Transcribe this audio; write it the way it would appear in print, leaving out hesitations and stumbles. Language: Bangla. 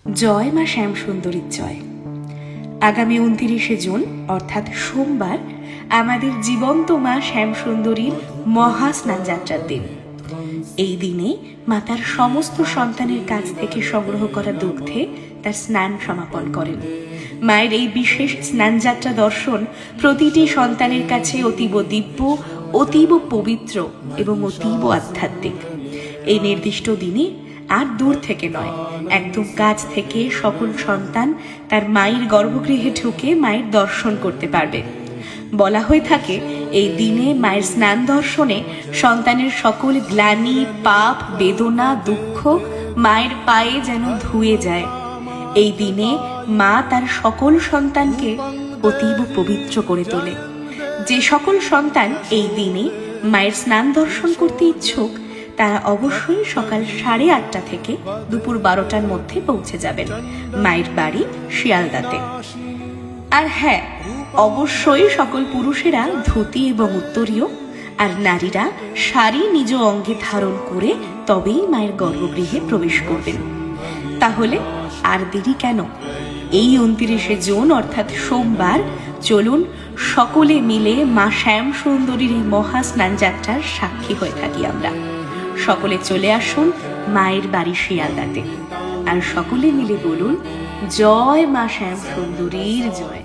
জয় মা শ্যামসুন্দরীর জয়। আগামী 29শে জুন অর্থাৎ সোমবার আমাদের জীবন্ত মা শ্যামসুন্দরীর মহাস্নান যাত্রার দিন। এই দিনে মাতার সমস্ত সন্তানের কাছ থেকে সংগ্রহ করা দুগ্ধে তার স্নান সমাপন করেন। মায়ের এই বিশেষ স্নানযাত্রা দর্শন প্রতিটি সন্তানের কাছে অতীব দিব্য, অতীব পবিত্র এবং অতীব আধ্যাত্মিক। এই নির্দিষ্ট দিনে আর দূর থেকে নয়, একদম কাছ থেকে সকল সন্তান তার মায়ের গর্ভগৃহে ঢুকে মায়ের দর্শন করতে পারবে। বলা হয়ে থাকে এই দিনে মায়ের স্নান দর্শনে সন্তানের সকল গ্লানি, পাপ, বেদনা, দুঃখ মায়ের পায়ে যেন ধুয়ে যায়। এই দিনে মা তার সকল সন্তানকে অতীব পবিত্র করে তোলে। যে সকল সন্তান এই দিনে মায়ের স্নান দর্শন করতে ইচ্ছুক তারা অবশ্যই সকাল 8:30 থেকে দুপুর 12টার মধ্যে পৌঁছে যাবেন মায়ের বাড়ি শিয়ালদাতে। আর হ্যাঁ, অবশ্যই সকল পুরুষেরা ধুতি এবং উত্তরীয় আর নারীরা শাড়ি নিজ অঙ্গে ধারণ করে তবেই মায়ের গর্ভগৃহে প্রবেশ করবেন। তাহলে আর দেরি কেন? এই 29শে জুন অর্থাৎ সোমবার চলুন সকলে মিলে মা শ্যামসুন্দরীর এই মহাস্নান যাত্রার সাক্ষী হয়ে থাকি আমরা। সকলে চলে আসুন মায়ের বাড়ি শিয়ালদাতে, আর সকলে মিলে বলুন জয় মা শ্যামসুন্দরীর জয়।